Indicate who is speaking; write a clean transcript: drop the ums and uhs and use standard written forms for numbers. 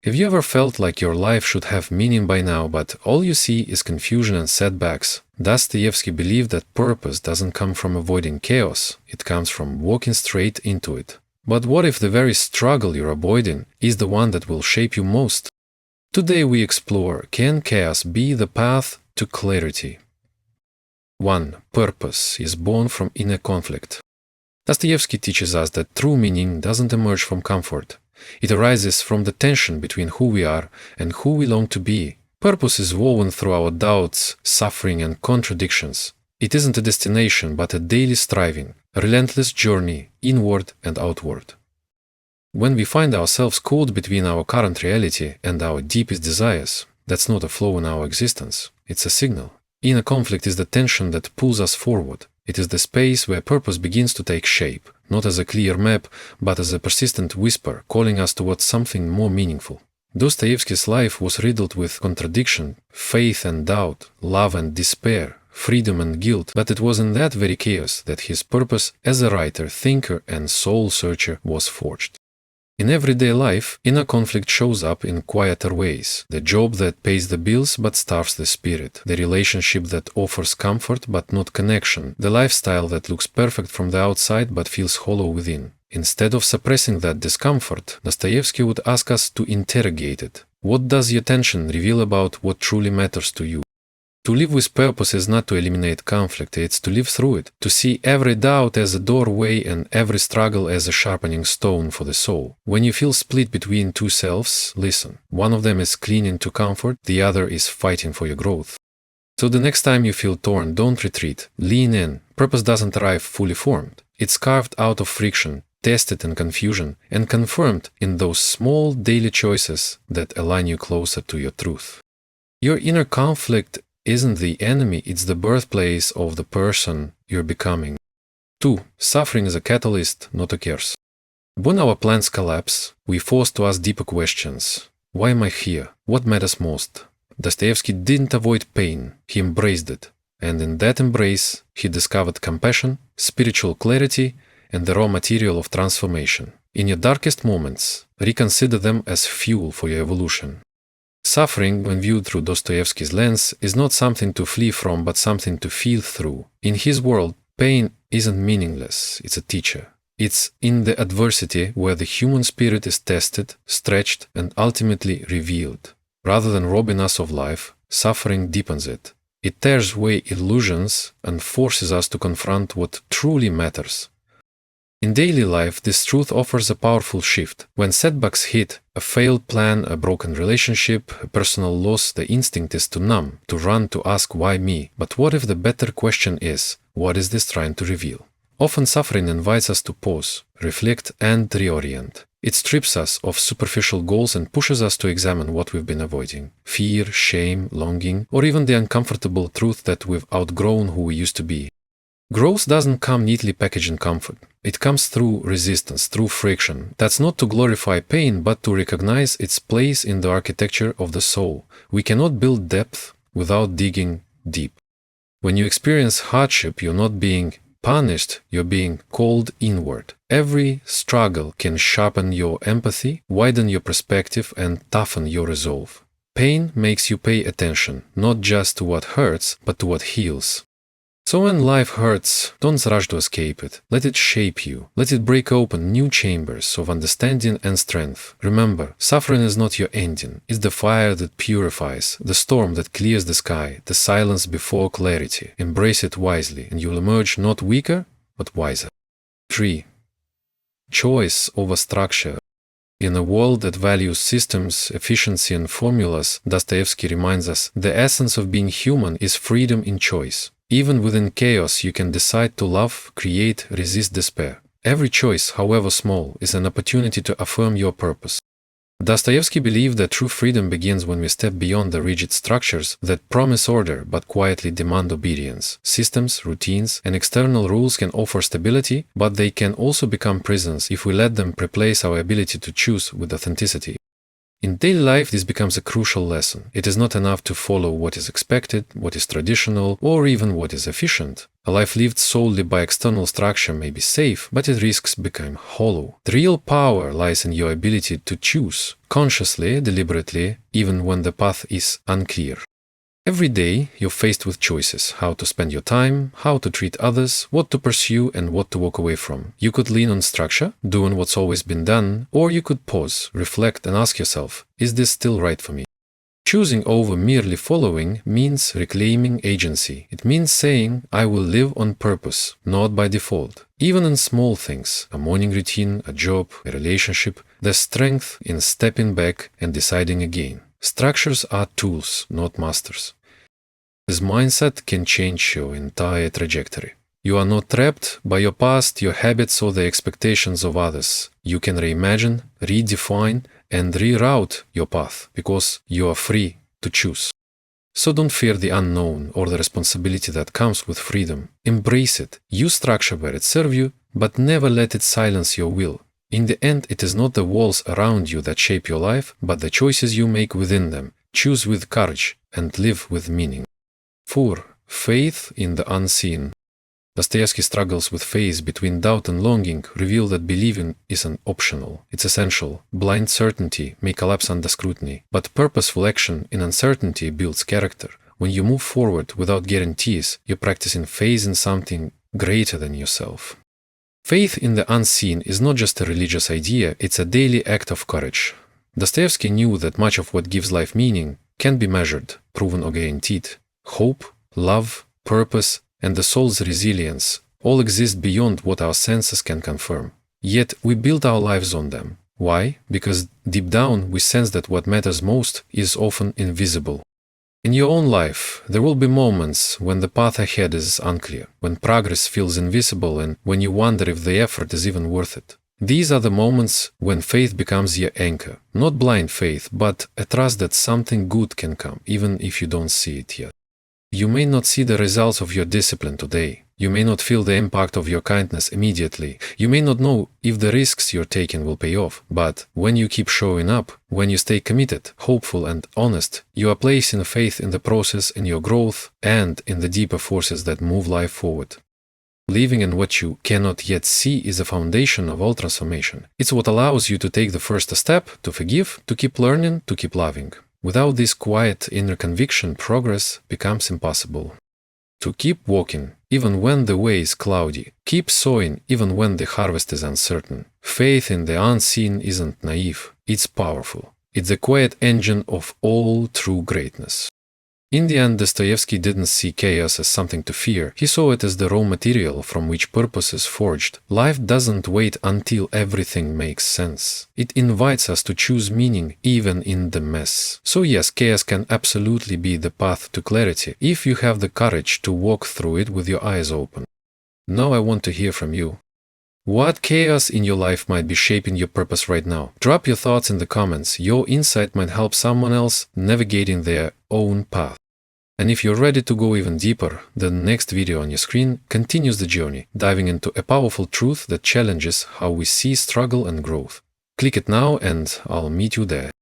Speaker 1: Have you ever felt like your life should have meaning by now, but all you see is confusion and setbacks? Dostoevsky believed that purpose doesn't come from avoiding chaos, it comes from walking straight into it. But what if the very struggle you're avoiding is the one that will shape you most? Today we explore, can chaos be the path to clarity? 1. Purpose is born from inner conflict. Dostoevsky teaches us that true meaning doesn't emerge from comfort. It arises from the tension between who we are and who we long to be. Purpose is woven through our doubts, suffering, and contradictions. It isn't a destination, but a daily striving, a relentless journey, inward and outward. When we find ourselves caught between our current reality and our deepest desires, that's not a flaw in our existence, it's a signal. Inner conflict is the tension that pulls us forward. It is the space where purpose begins to take shape, not as a clear map, but as a persistent whisper calling us towards something more meaningful. Dostoevsky's life was riddled with contradiction, faith and doubt, love and despair, freedom and guilt, but it was in that very chaos that his purpose as a writer, thinker, and soul searcher was forged. In everyday life, inner conflict shows up in quieter ways. The job that pays the bills but starves the spirit. The relationship that offers comfort but not connection. The lifestyle that looks perfect from the outside but feels hollow within. Instead of suppressing that discomfort, Dostoevsky would ask us to interrogate it. What does your tension reveal about what truly matters to you? To live with purpose is not to eliminate conflict, it's to live through it, to see every doubt as a doorway and every struggle as a sharpening stone for the soul. When you feel split between two selves, listen. One of them is clinging to comfort, the other is fighting for your growth. So the next time you feel torn, don't retreat, lean in. Purpose doesn't arrive fully formed. It's carved out of friction, tested in confusion, and confirmed in those small daily choices that align you closer to your truth. Your inner conflict isn't the enemy, it's the birthplace of the person you're becoming. 2. Suffering is a catalyst, not a curse. When our plans collapse, we're forced to ask deeper questions. Why am I here? What matters most? Dostoevsky didn't avoid pain, he embraced it. And in that embrace, he discovered compassion, spiritual clarity, and the raw material of transformation. In your darkest moments, reconsider them as fuel for your evolution. Suffering, when viewed through Dostoevsky's lens, is not something to flee from, but something to feel through. In his world, pain isn't meaningless, it's a teacher. It's in the adversity where the human spirit is tested, stretched, and ultimately revealed. Rather than robbing us of life, suffering deepens it. It tears away illusions and forces us to confront what truly matters. In daily life, this truth offers a powerful shift. When setbacks hit, a failed plan, a broken relationship, a personal loss, the instinct is to numb, to run, to ask, why me? But what if the better question is, what is this trying to reveal? Often suffering invites us to pause, reflect, and reorient. It strips us of superficial goals and pushes us to examine what we've been avoiding. Fear, shame, longing, or even the uncomfortable truth that we've outgrown who we used to be. Growth doesn't come neatly packaged in comfort. It comes through resistance, through friction. That's not to glorify pain, but to recognize its place in the architecture of the soul. We cannot build depth without digging deep. When you experience hardship, you're not being punished, you're being called inward. Every struggle can sharpen your empathy, widen your perspective, and toughen your resolve. Pain makes you pay attention, not just to what hurts, but to what heals. So when life hurts, don't rush to escape it. Let it shape you. Let it break open new chambers of understanding and strength. Remember, suffering is not your ending. It's the fire that purifies, the storm that clears the sky, the silence before clarity. Embrace it wisely, and you'll emerge not weaker, but wiser. 3. Choice over structure. In a world that values systems, efficiency, and formulas, Dostoevsky reminds us the essence of being human is freedom in choice. Even within chaos, you can decide to love, create, resist despair. Every choice, however small, is an opportunity to affirm your purpose. Dostoevsky believed that true freedom begins when we step beyond the rigid structures that promise order but quietly demand obedience. Systems, routines, and external rules can offer stability, but they can also become prisons if we let them replace our ability to choose with authenticity. In daily life, this becomes a crucial lesson. It is not enough to follow what is expected, what is traditional, or even what is efficient. A life lived solely by external structure may be safe, but it risks becoming hollow. The real power lies in your ability to choose, consciously, deliberately, even when the path is unclear. Every day, you're faced with choices: how to spend your time, how to treat others, what to pursue, and what to walk away from. You could lean on structure, doing what's always been done, or you could pause, reflect, and ask yourself, is this still right for me? Choosing over merely following means reclaiming agency. It means saying, I will live on purpose, not by default. Even in small things, a morning routine, a job, a relationship, there's strength in stepping back and deciding again. Structures are tools, not masters. This mindset can change your entire trajectory. You are not trapped by your past, your habits, or the expectations of others. You can reimagine, redefine, and reroute your path because you are free to choose. So don't fear the unknown or the responsibility that comes with freedom. Embrace it. Use structure where it serves you, but never let it silence your will. In the end, it is not the walls around you that shape your life, but the choices you make within them. Choose with courage and live with meaning. 4. Faith in the unseen. Dostoevsky struggles with faith between doubt and longing, reveal that believing isn't optional. It's essential. Blind certainty may collapse under scrutiny, but purposeful action in uncertainty builds character. When you move forward without guarantees, you're practicing faith in something greater than yourself. Faith in the unseen is not just a religious idea, it's a daily act of courage. Dostoevsky knew that much of what gives life meaning can be measured, proven, or guaranteed. Hope, love, purpose, and the soul's resilience all exist beyond what our senses can confirm. Yet we build our lives on them. Why? Because deep down we sense that what matters most is often invisible. In your own life, there will be moments when the path ahead is unclear, when progress feels invisible, and when you wonder if the effort is even worth it. These are the moments when faith becomes your anchor. Not blind faith, but a trust that something good can come, even if you don't see it yet. You may not see the results of your discipline today. You may not feel the impact of your kindness immediately. You may not know if the risks you're taking will pay off. But when you keep showing up, when you stay committed, hopeful, and honest, you are placing faith in the process, in your growth, and in the deeper forces that move life forward. Believing in what you cannot yet see is the foundation of all transformation. It's what allows you to take the first step, to forgive, to keep learning, to keep loving. Without this quiet inner conviction, progress becomes impossible. To keep walking, even when the way is cloudy. Keep sowing, even when the harvest is uncertain. Faith in the unseen isn't naive, it's powerful. It's the quiet engine of all true greatness. In the end, Dostoevsky didn't see chaos as something to fear. He saw it as the raw material from which purpose is forged. Life doesn't wait until everything makes sense. It invites us to choose meaning even in the mess. So yes, chaos can absolutely be the path to clarity if you have the courage to walk through it with your eyes open. Now I want to hear from you. What chaos in your life might be shaping your purpose right now? Drop your thoughts in the comments. Your insight might help someone else navigating their own path. And if you're ready to go even deeper, the next video on your screen continues the journey, diving into a powerful truth that challenges how we see struggle and growth. Click it now and I'll meet you there.